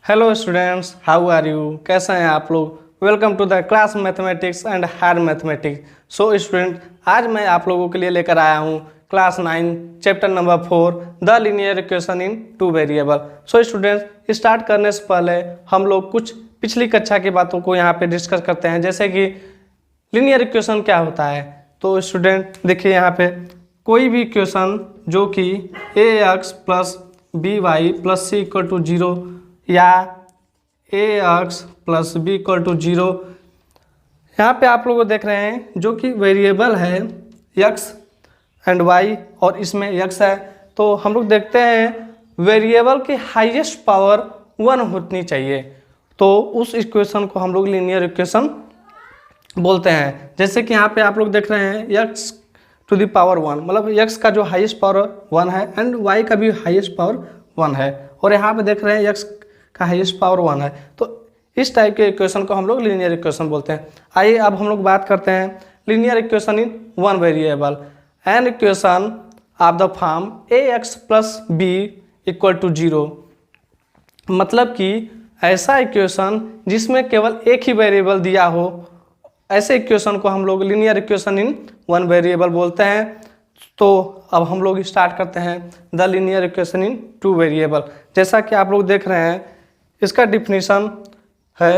Hello students, how are you? कैसे हैं आप लोग? Welcome to the class mathematics and higher mathematics. So student, आज मैं आप लोगों के लिए लेकर आया हूँ class 9 chapter number 4 the linear equation in two variable. So students, start करने से पहले हम लोग कुछ पिछली कक्षा की बातों को यहाँ पे डिस्कस करते हैं, जैसे कि लीनियर इक्वेशन क्या होता है। तो स्टूडेंट देखिए, यहाँ पे कोई भी इक्वेशन जो कि a x plus B Y plus C equal to 0 या a x plus B equal to 0, यहाँ पे आप लोग देख रहे हैं जो कि वेरिएबल है एक्स एंड वाई और इसमें एक्स है। तो हम लोग देखते हैं वेरिएबल की हाईएस्ट पावर 1 होनी चाहिए, तो उस इक्वेशन को हम लोग लीनियर इक्वेशन बोलते हैं। जैसे कि यहाँ पे आप लोग देख रहे हैं एक्स टू द पावर 1, मतलब एक्स का जो हाईएस्ट पावर 1 है एंड वाई का भी हाईएस्ट पावर 1 है, और यहाँ पे देख रहे हैं एक्स का हाईएस्ट पावर 1 है। तो इस टाइप के इक्वेशन को हम लोग लीनियर इक्वेशन बोलते हैं। आइए अब हम लोग बात करते हैं linear equation in one variable. An equation of the form A x plus B equal to 0, मतलब कि ऐसा इक्वेशन जिसमें केवल एक ही वेरिएबल दिया हो, ऐसे इक्वेशन को हम लोग linear equation in one variable बोलते हैं। तो अब हम लोग स्टार्ट करते हैं the linear equation in two variable. जैसा कि आप लोग देख रहे हैं, इसका डिफिनीशन है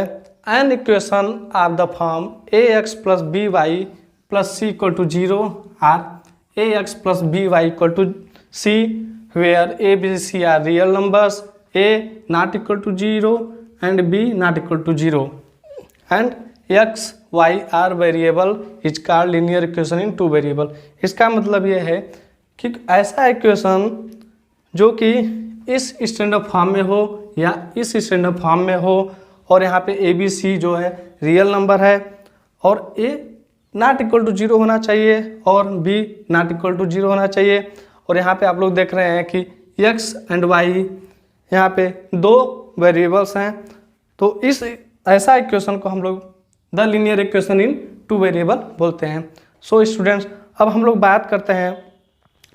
an equation of the form A x plus B Y plus C equal to 0 or A x plus B Y equal to C where A B C are real numbers, A not equal to 0 and B not equal to 0 and X Y are variable is called linear equation in two variable. इसका मतलब ये है कि ऐसा equation जो कि इस standard form में हो या इस स्टैंडर्ड फॉर्म में हो, और यहाँ पे ए बी सी जो है रियल नंबर है, और ए नॉट इक्वल टू 0 होना चाहिए और बी नॉट इक्वल टू 0 होना चाहिए। और यहाँ पे आप लोग देख रहे हैं कि एक्स एंड वाई यहाँ पे दो वेरिएबल्स हैं, तो इस ऐसा इक्वेशन को हम लोग the linear equation in two variable बोलते हैं। सो स्टूडेंट्स, अब हम लोग बात करते हैं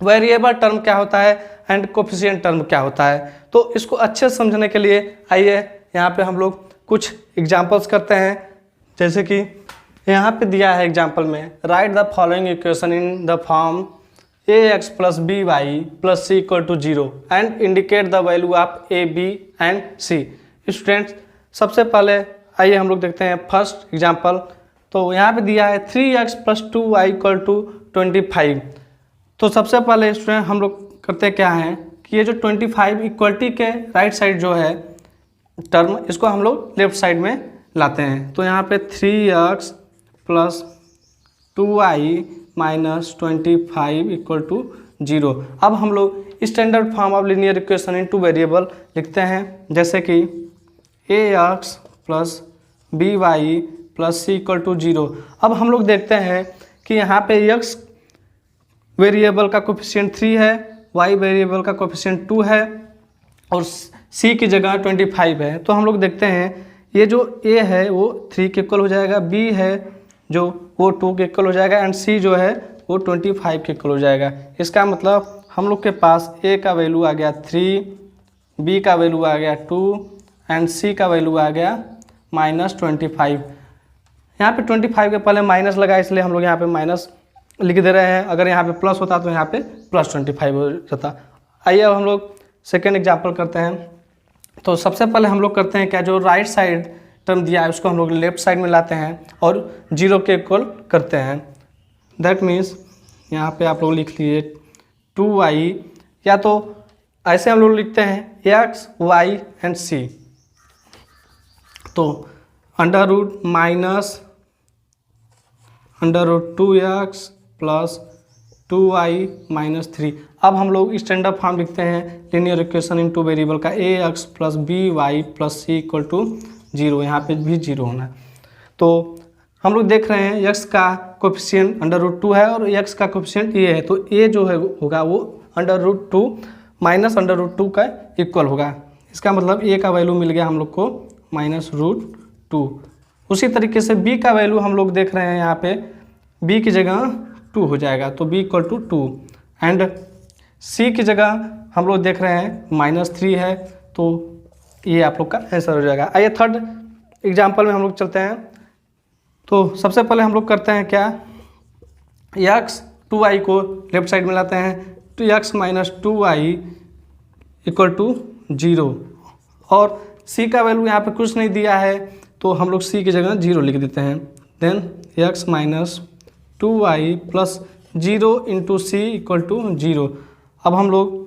वेरिएबल टर्म क्या होता है एंड कोफिशिएंट टर्म क्या होता है। तो इसको अच्छे से समझने के लिए आइए यहाँ पे हम लोग कुछ एग्जांपल्स करते हैं। जैसे कि यहाँ पे दिया है एग्जांपल में, write the following equation in the form A x plus B Y plus C equal to 0 and indicate the value of A B and C. Students, सबसे पहले आइए हम लोग देखते हैं फर्स्ट एग्जाम्पल। तो यहाँ पे दिया है 3x plus 2y equal to 25। तो सबसे पहले स्टूडेंट हम लोग करते क्या हैं कि ये जो 25 इक्वलिटी के राइट साइड जो है टर्म, इसको हम लोग लेफ्ट साइड में लाते हैं। तो यहाँ पे 3x plus 2y minus 25 equal to 0। अब हम लोग standard form of linear equation in two variable लिखते हैं, जैसे कि ax plus B Y plus C equal to 0। अब हम लोग देखते हैं कि यहाँ पे x वेरिएबल का कोफिशिएंट 3 है, y वेरिएबल का कोफिशिएंट 2 है और c की जगह 25 है। तो हम लोग देखते हैं ये जो a है वो 3 के इक्वल हो जाएगा, b है जो वो 2 के इक्वल हो जाएगा एंड c जो है वो 25 के इक्वल हो जाएगा। इसका मतलब हम लोग के पास a का वैल्यू आ गया 3, b का वैल्यू आ गया 2 एंड c का वैल्यू आ गया -25। यहाँ पे 25 के पहले माइनस लगा, इसलिए हम लोग यहाँ पे माइनस लिख दे रहे हैं। अगर यहाँ पे प्लस होता तो यहाँ पे प्लस 25 हो जाता। आइए अब हम लोग सेकेंड एग्जाम्पल करते हैं। तो सबसे पहले हम लोग करते हैं क्या, जो राइट साइड टर्म दिया है उसको हम लोग लेफ्ट साइड में लाते हैं और 0 के इक्वल करते हैं। दैट मीन्स यहाँ पे आप लोग लिख लीजिए 2y, या तो ऐसे हम लोग लिखते हैं x y एंड c। तो under root minus under root 2x plus 2y minus 3। अब हम लोग स्टैंडर्ड फॉर्म लिखते हैं linear equation in two variable का ax plus B Y plus C equal to 0। यहाँ पे भी 0 होना है। तो हम लोग देख रहे हैं x का कोफिशिएंट अंडर रूट 2 है और x का कोफिशिएंट ये है, तो a जो है होगा वो under root 2 minus under root 2 का इक्वल होगा। इसका मतलब a का वैल्यू मिल गया हम लोग को -√2। उसी तरीके से b का वैल्यू हम लोग देख रहे हैं, यहाँ पे b की जगह 2 हो जाएगा, तो b equal to 2 and c की जगह हम लोग देख रहे हैं -3 है, तो ये आप लोग का आंसर हो जाएगा। आइए थर्ड एग्जाम्पल में हम लोग चलते हैं। तो सबसे पहले हम लोग करते हैं क्या, x 2y को लेफ्ट साइड में लाते हैं, तो x minus 2y equal to 0, और c का वैल्यू यहाँ पे कुछ नहीं दिया है तो हम लोग c की जगह 0 लिख देते हैं। Then x minus 2y plus 0 into C equal to 0। अब हम लोग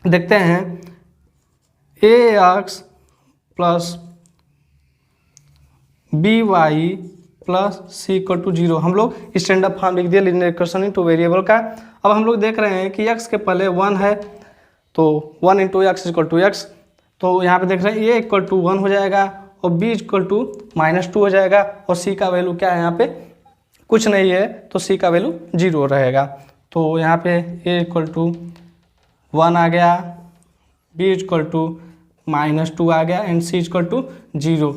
देखते हैं ax plus by plus C equal to 0, हम लोग स्टैंडर्ड फॉर्म लिख दिया linear equation in two variable का। अब हम लोग देख रहे हैं कि x के पहले 1 है तो 1 into X equal to X, तो यहाँ पे देख रहे हैं a इक्वल टू 1 हो जाएगा और b इक्वल टू -2 हो जाएगा, और c का वैल्यू क्या है यहाँ पे कुछ नहीं है तो c का वैल्यू 0 रहेगा। तो यहाँ पे a इक्वल टू 1 आ गया, b इक्वल टू -2 आ गया एंड c इक्वल टू 0।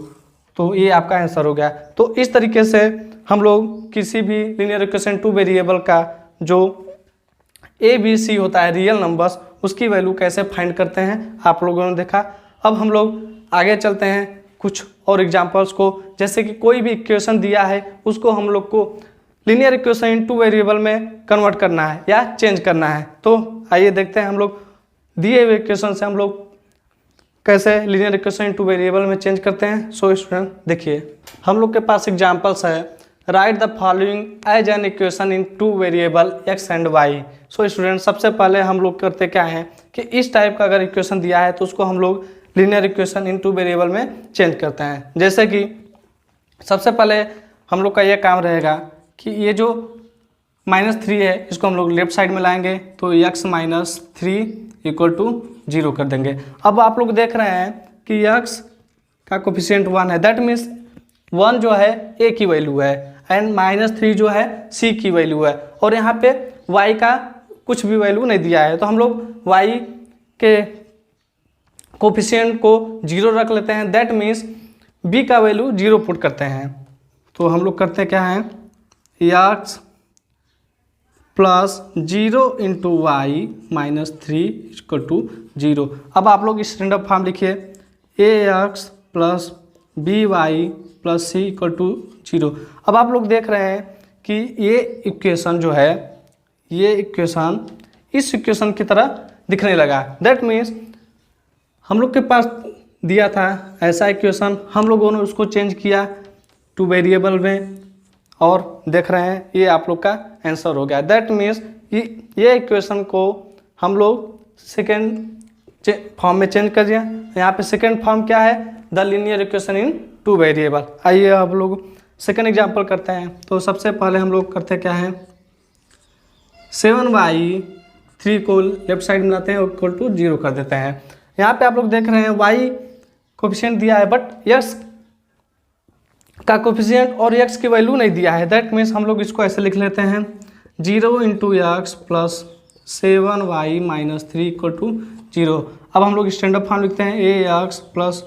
तो ये आपका आंसर हो गया। तो इस तरीके से हम लोग किसी भी लीनियर इक्वेशन टू वेरिएबल का जो ए बी सी होता है रियल नंबर्स, उसकी वैल्यू कैसे फाइंड करते हैं आप लोगों ने देखा। अब हम लोग आगे चलते हैं कुछ और एग्जांपल्स को, जैसे कि कोई भी इक्वेशन दिया है उसको हम लोग को linear equation in two variable में कन्वर्ट करना है या चेंज करना है। तो आइए देखते हैं हम लोग दिए हुए इक्वेशन से हम लोग कैसे linear equation in two variable में चेंज करते हैं। सो स्टूडेंट देखिए, हम लोग के पास एग्जांपल्स है, write the following as an equation in two variable X and Y. So student सबसे पहले हम लोग करते क्या हैं कि इस टाइप का अगर इक्वेशन दिया है तो उसको हम लोग linear equation in two variable में चेंज करते हैं। जैसे कि सबसे पहले हम लोग का ये काम रहेगा कि ये जो -3 है इसको हम लोग लेफ्ट साइड में लाएंगे, तो x माइनस 3 इक्वल टू 0 कर देंगे। अब आप लोग देख रहे हैं कि x का कोफिशिएंट 1 है, दैट मीन्स 1 जो है a की वैल्यू है एंड -3 जो है c की वैल्यू है, और यहाँ पे y का कुछ भी वैल्यू नहीं दिया है, तो हम लोग y के कोफिशिएंट को 0 रख लेते हैं। दैट मीन्स b का वैल्यू 0 पुट करते हैं। तो हम लोग करते क्या हैं, x plus 0 into Y minus 3 equal to 0। अब आप लोग स्टैंडर्ड फॉर्म लिखिए, ax plus by plus C equal to 0। अब आप लोग देख रहे हैं कि ये इक्वेशन जो है, ये इक्वेशन इस इक्वेशन की तरह दिखने लगा। दैट मीन्स हम लोग के पास दिया था ऐसा इक्वेशन, हम लोगों ने उसको चेंज किया टू वेरिएबल में, और देख रहे हैं ये आप लोग का आंसर हो गया। दैट मीन्स ये इक्वेशन को हम लोग सेकेंड फॉर्म में चेंज कर दिया। यहाँ पे सेकेंड फॉर्म क्या है, the linear equation in two variable. आइए अब लोग सेकेंड एग्जांपल करते हैं। तो सबसे पहले हम लोग करते क्या है, 7y3 को लेफ्ट साइड में लाते हैं और इक्वल टू 0 कर देते हैं। यहाँ पे आप लोग देख रहे हैं y कोफिशिएंट दिया है बट x का कोफिशिएंट और x की वैल्यू नहीं दिया है। दैट मीन्स हम लोग इसको ऐसे लिख लेते हैं, 0 into X plus 7y minus 3 equal to 0। अब हम लोग स्टैंडर्ड फॉर्म लिखते हैं, ax plus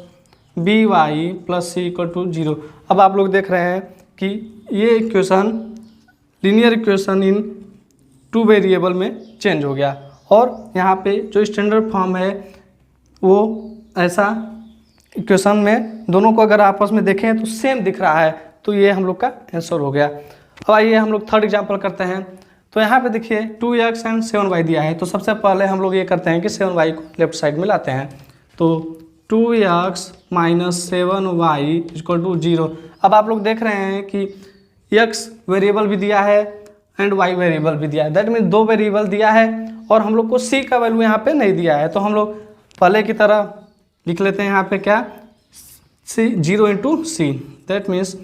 by plus C equal to 0। अब आप लोग देख रहे हैं कि ये equation linear equation in two variable में चेंज हो गया, और यहाँ पे जो स्टैंडर्ड फॉर्म है वो ऐसा इक्वेशन में दोनों को अगर आपस में देखें तो सेम दिख रहा है, तो ये हम लोग का आंसर हो गया। अब आइए हम लोग थर्ड एग्जांपल करते हैं। तो यहाँ पे देखिए 2x एंड 7y दिया है, तो सबसे पहले हम लोग ये करते हैं कि 7y को लेफ्ट साइड में लाते हैं। तो 2x minus 7y equal to 0। अब आप लोग देख रहे हैं कि x वेरिएबल भी दिया है एंड y वेरिएबल भी दिया है। दैट मीन्स 2 वेरिएबल दिया है और हम लोग को c का वैल्यू यहाँ पे नहीं दिया है, तो हम लोग पहले की तरह लिख लेते हैं यहाँ पे क्या, 0 into C. That means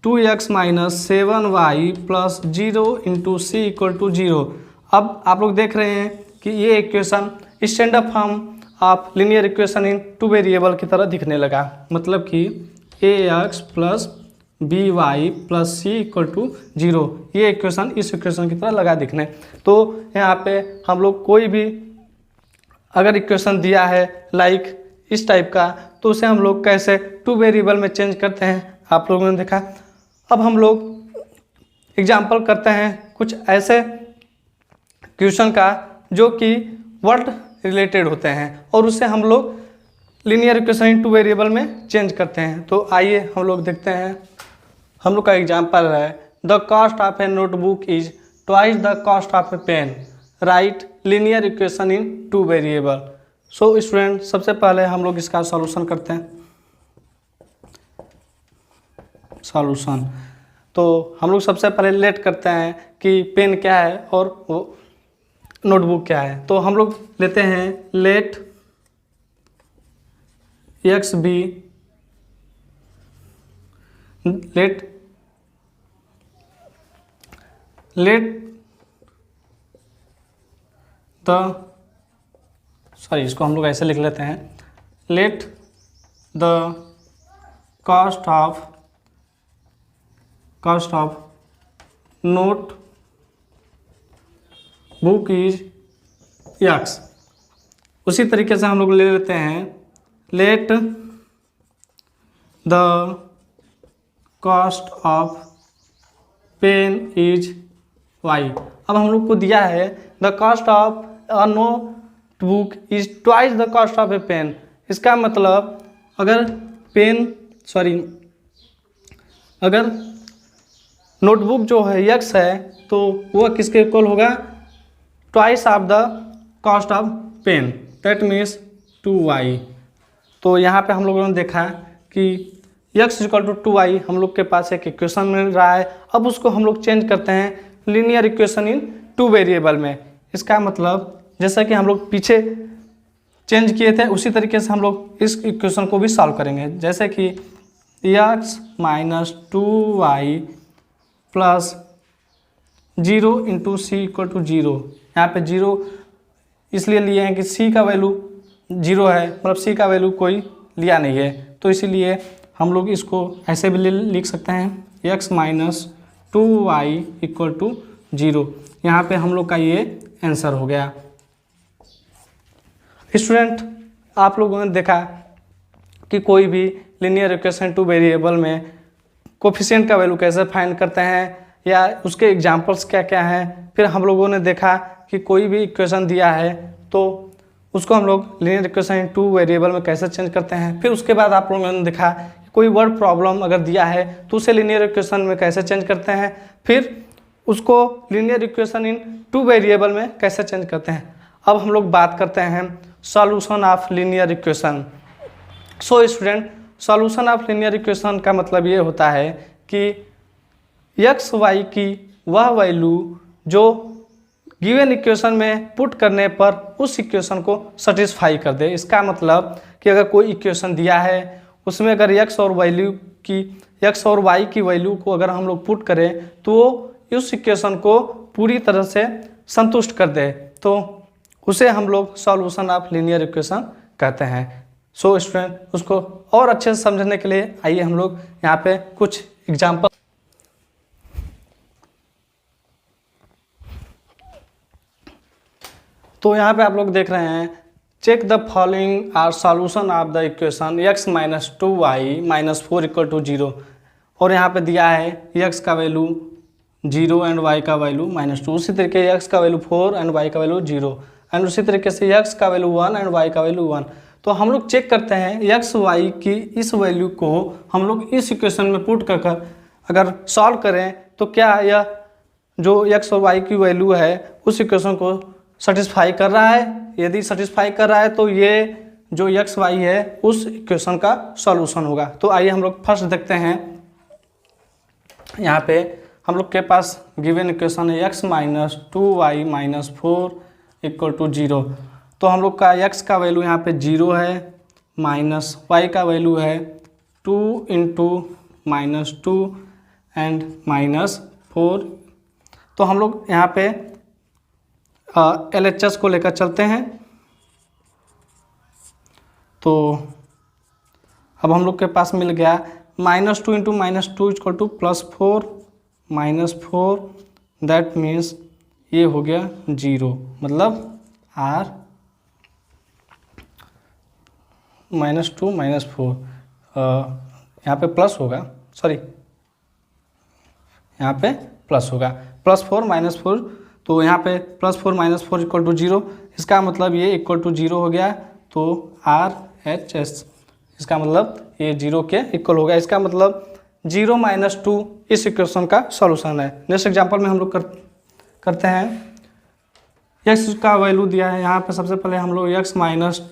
2x minus 7y plus 0 into C equal to 0। अब आप लोग देख रहे हैं कि ये equation standard form of linear equation in two variable की तरह दिखने लगा, मतलब कि ax plus by plus C equal to 0। ये इक्वेशन इस इक्वेशन की तरह लगा दिखने। तो यहाँ पे हम लोग कोई भी अगर इक्वेशन दिया है लाइक इस टाइप का, तो उसे हम लोग कैसे टू वेरिएबल में चेंज करते हैं आप लोगों ने देखा। अब हम लोग एग्जांपल करते हैं कुछ ऐसे क्वेश्चन का जो कि वर्ड रिलेटेड होते हैं, और उसे हम लोग linear equation in two variable में चेंज करते हैं। तो आइए हम लोग देखते हैं। हम लोग का एग्जाम्पल है the cost of a notebook is twice the cost of a pen, write linear equation in two variable. So student, सबसे पहले हम लोग इसका सॉल्यूशन करते हैं। सॉल्यूशन तो हम लोग सबसे पहले लेट करते हैं कि पेन क्या है और वो नोटबुक क्या है। तो हम लोग लेते हैं लेट एक्स बी, लेट इसको हम लोग ऐसे लिख लेते हैं, let the cost of notebook is X. उसी तरीके से हम लोग ले लेते हैं let the cost of pen is Y. अब हम लोग को दिया है the cost of a notebook is twice the cost of a pen. इसका मतलब अगर नोटबुक जो है यक्स है तो वह किसके इक्वल होगा, twice of the cost of pen, that means 2y। तो यहाँ पे हम लोगों ने देखा कि x इक्वल टू 2y हम लोग के पास एक इक्वेशन मिल रहा है। अब उसको हम लोग चेंज करते हैं linear equation in two variable में। इसका मतलब जैसा कि हम लोग पीछे चेंज किए थे उसी तरीके से हम लोग इस इक्वेशन को भी सॉल्व करेंगे। जैसे कि x minus 2y plus 0 into C equal to 0। यहाँ पे 0 इसलिए लिए हैं कि c का वैल्यू 0 है, मतलब c का वैल्यू कोई लिया नहीं है, तो इसीलिए हम लोग इसको ऐसे भी लिख सकते हैं x minus 2y equal to 0। यहाँ पे हम लोग का ये आंसर हो गया। स्टूडेंट, आप लोगों ने देखा कि कोई भी लीनियर इक्वेशन टू वेरिएबल में कोफिशिएंट का वैल्यू कैसे फाइंड करते हैं या उसके एग्जांपल्स क्या क्या हैं। फिर हम लोगों ने देखा कि कोई भी इक्वेशन दिया है तो उसको हम लोग linear equation in two variable में कैसे चेंज करते हैं। फिर उसके बाद आप लोगों ने देखा कोई वर्ड प्रॉब्लम अगर दिया है तो उसे लीनियर इक्वेशन में कैसे चेंज करते हैं, फिर उसको linear equation in two variable में कैसे चेंज करते हैं। अब हम लोग बात करते हैं solution of linear equation. So student, solution of linear equation का मतलब ये होता है कि एक्स वाई की वह वैल्यू जो गिवन इक्वेशन में पुट करने पर उस इक्वेशन को सेटिस्फाई कर दे। इसका मतलब कि अगर कोई इक्वेशन दिया है उसमें अगर एक्स और वाई की वैल्यू को अगर हम लोग पुट करें तो वो उस इक्वेशन को पूरी तरह से संतुष्ट कर दे, तो उसे हम लोग सॉल्यूशन ऑफ लीनियर इक्वेशन कहते हैं। सो स्टूडेंट, उसको और अच्छे से समझने के लिए आइए हम लोग यहाँ पे कुछ एग्जाम्पल। तो यहाँ पे आप लोग देख रहे हैं, check the following are solution of the equation x minus 2y minus 4 equal to 0। और यहाँ पे दिया है x का वैल्यू 0 एंड y का वैल्यू -2। उसी तरीके x का वैल्यू 4 एंड y का वैल्यू 0 एंड उसी तरीके से x का वैल्यू 1 एंड y का वैल्यू 1। तो हम लोग चेक करते हैं x y की इस वैल्यू को हम लोग इस इक्वेशन में पुट कर अगर सॉल्व करें तो क्या यह जो x और y की वैल्यू है उस इक्वेशन को सेटिस्फाई कर रहा है। यदि सेटिस्फाई कर रहा है तो ये जो एक्स वाई है उस इक्वेशन का सॉल्यूशन होगा। तो आइए हम लोग फर्स्ट देखते हैं। यहाँ पे हम लोग के पास गिवन इक्वेशन है x minus 2y minus 4 equal to 0। तो हम लोग का x का वैल्यू यहाँ पे 0 है, माइनस y का वैल्यू है 2 इंटू -2 एंड -4। तो हम लोग यहाँ पे LHS को लेकर चलते हैं। तो अब हम लोग के पास मिल गया -2 into -2 equal to +4 -4, that means ये हो गया 0, मतलब R -2 -4 यहाँ पे प्लस होगा, सॉरी यहाँ पे प्लस होगा, +4 -4। तो यहाँ पे +4 -4 इक्वल टू 0, इसका मतलब ये इक्वल टू 0 हो गया। तो R RHS, इसका मतलब ये 0 के इक्वल होगा। इसका मतलब 0 - 2 इस इक्वेशन का सॉल्यूशन है। नेक्स्ट एग्जांपल में हम लोग करते हैं। x का वैल्यू दिया है यहाँ पे। सबसे पहले हम लोग x -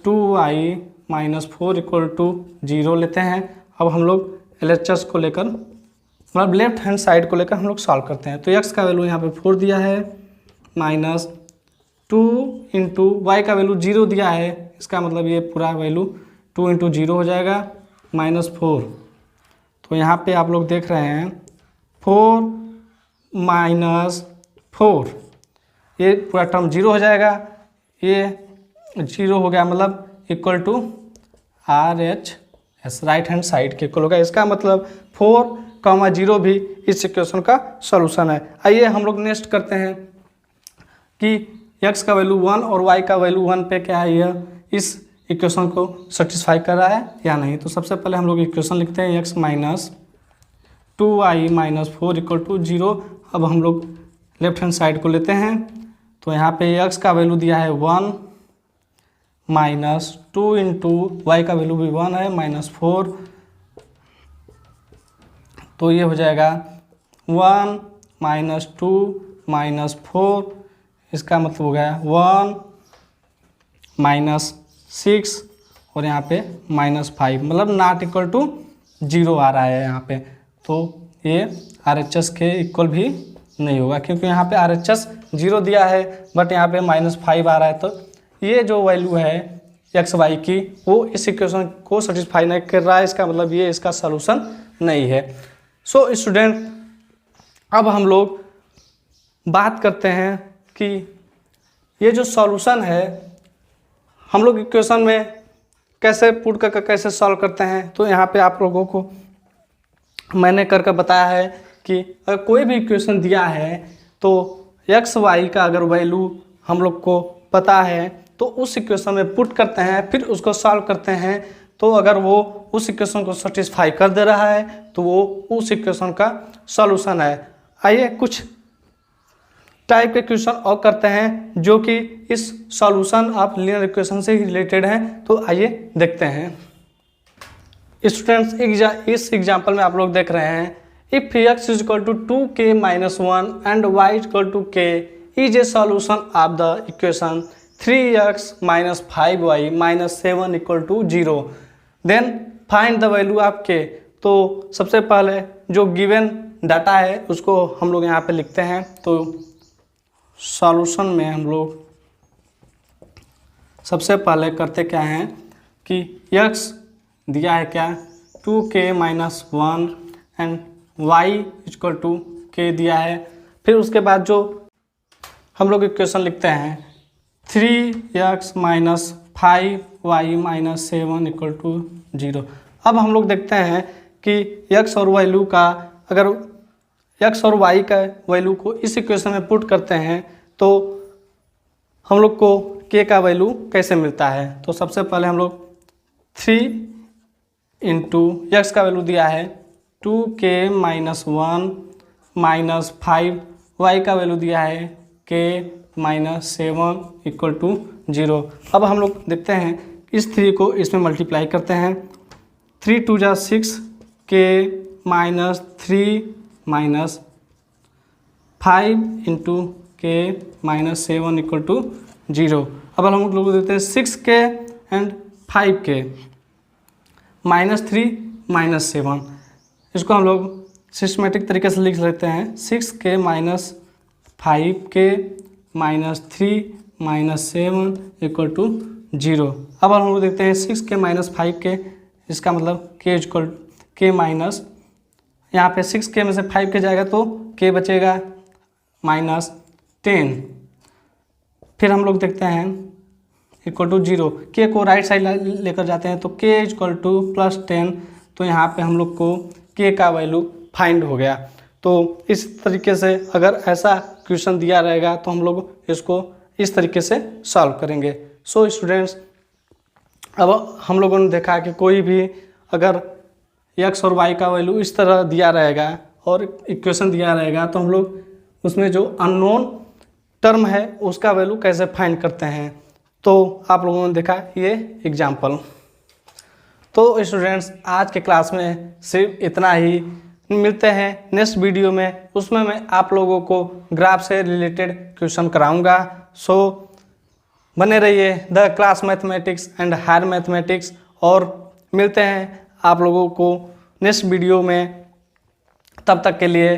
2y - 4 = 0 लेते हैं। अब हम लोग LHS को लेकर, मतलब लेफ्ट हैंड साइड को लेकर हम लोग सॉल्व करते हैं। तो x का वैल्यू यहाँ पे 4 दिया है, -2 × y का वैल्यू 0 दिया है। इसका मतलब ये पूरा वैल्यू 2 × 0 हो जाएगा, -4। तो यहाँ पे आप लोग देख रहे हैं 4 - 4, ये पूरा टर्म 0 हो जाएगा। ये 0 हो गया, मतलब = RHS, राइट हैंड साइड के इक्वल होगा। इसका मतलब 4, 0 भी इस इक्वेशन का सॉल्यूशन है। आइए हम लोग नेक्स्ट करते हैं कि x का वैल्यू 1 और y का वैल्यू 1 पे क्या है, यह इस इक्वेशन को सेटिस्फाई कर रहा है या नहीं। तो सबसे पहले हम लोग इक्वेशन लिखते हैं x - 2y - 4 = 0। अब हम लोग लेफ्ट हैंड साइड को लेते हैं। तो यहाँ पे x का वैल्यू दिया है 1 - 2 × y का वैल्यू भी 1 है, -4। तो ये हो जाएगा 1 - 2 - 4, इसका मतलब हो गया 1 - 6 और यहाँ पे -5, मतलब ≠ 0 आ रहा है यहाँ पे। तो ये RHS के इक्वल भी नहीं होगा, क्योंकि यहाँ पे RHS 0 दिया है बट यहाँ पे -5 आ रहा है। तो ये जो वैल्यू है एक्स वाई की, वो इस इक्वेशन को सेटिस्फाई नहीं कर रहा है। इसका मतलब ये इसका सॉल्यूशन नहीं है। सो स्टूडेंट, अब हम लोग बात करते हैं कि ये जो सॉल्यूशन है हम लोग इक्वेशन में कैसे पुट कर कैसे सॉल्व करते हैं। तो यहाँ पे आप लोगों को मैंने करके बताया है कि अगर कोई भी इक्वेशन दिया है तो एक्स वाई का अगर वैल्यू हम लोग को पता है तो उस इक्वेशन में पुट करते हैं, फिर उसको सॉल्व करते हैं। तो अगर वो उस इक्वेशन को सेटिस्फाई कर दे रहा है तो वो उस इक्वेशन का सॉल्यूशन है। आइए कुछ टाइप के क्वेश्चन और करते हैं जो कि इस सॉल्यूशन ऑफ लीनियर इक्वेशन से रिलेटेड हैं। तो आइए देखते हैं। स्टूडेंट्स, इस एग्जांपल में आप लोग देख रहे हैं, if x = 2k - 1 and y = k is a solution of the equation 3x - 5y - 7 = 0, then find the value of k। तो सबसे पहले जो गिवन डाटा है उसको हम लोग यहाँ पे लिखते हैं। तो सॉल्यूशन में हम लोग सबसे पहले करते क्या हैं कि x दिया है क्या 2k - 1 एंड y = k दिया है। फिर उसके बाद जो हम लोग इक्वेशन लिखते हैं 3x - 5y - 7 = 0। अब हम लोग देखते हैं कि x और वैल्यू का, अगर x और y का वैल्यू को इस इक्वेशन में पुट करते हैं तो हम लोग को k का वैल्यू कैसे मिलता है। तो सबसे पहले हम लोग 3 × x का वैल्यू दिया है 2k - 1 - 5, y का वैल्यू दिया है k - 7 = 0। अब हम लोग देखते हैं इस 3 को इसमें मल्टीप्लाई करते हैं। 3 × 2 = 6, k - 3 - 5 × k - 7 = 0। अब हम लोग देते हैं 6k एंड 5k -3 - 7। इसको हम लोग सिस्टमेटिक तरीके से लिख लेते हैं 6k - 5k - 3 - 7 = 0। अब हम लोग देखते हैं 6k - 5k, इसका मतलब k माइनस, यहाँ पे 6k में से 5k जाएगा तो k बचेगा -10। फिर हम लोग देखते हैं =0, k को राइट साइड लेकर जाते हैं तो k = +10। तो यहाँ पे हम लोग को k का वैल्यू फाइंड हो गया। तो इस तरीके से अगर ऐसा क्वेश्चन दिया रहेगा तो हम लोग इसको इस तरीके से सॉल्व करेंगे। सो स्टूडेंट्स, अब हम लोगों ने देखा कि कोई भी अगर x और y का वैल्यू इस तरह दिया रहेगा और इक्वेशन दिया रहेगा तो हम लोग उसमें जो अननोन टर्म है उसका वैल्यू कैसे फाइंड करते हैं। तो आप लोगों ने देखा ये एग्जाम्पल। तो स्टूडेंट्स आज के क्लास में सिर्फ इतना ही। मिलते हैं नेक्स्ट वीडियो में, उसमें मैं आप लोगों को ग्राफ से रिलेटेड क्वेश्चन कराऊंगा। सो बने रहिए the class mathematics and higher mathematics, और मिलते हैं आप लोगों को नेक्स्ट वीडियो में। तब तक के लिए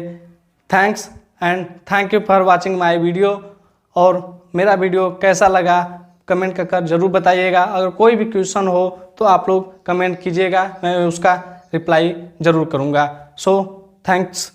thanks and thank you for watching my video. और मेरा वीडियो कैसा लगा कमेंट कर जरूर बताइएगा। अगर कोई भी क्वेश्चन हो तो आप लोग कमेंट कीजिएगा, मैं उसका रिप्लाई ज़रूर करूँगा। So thanks.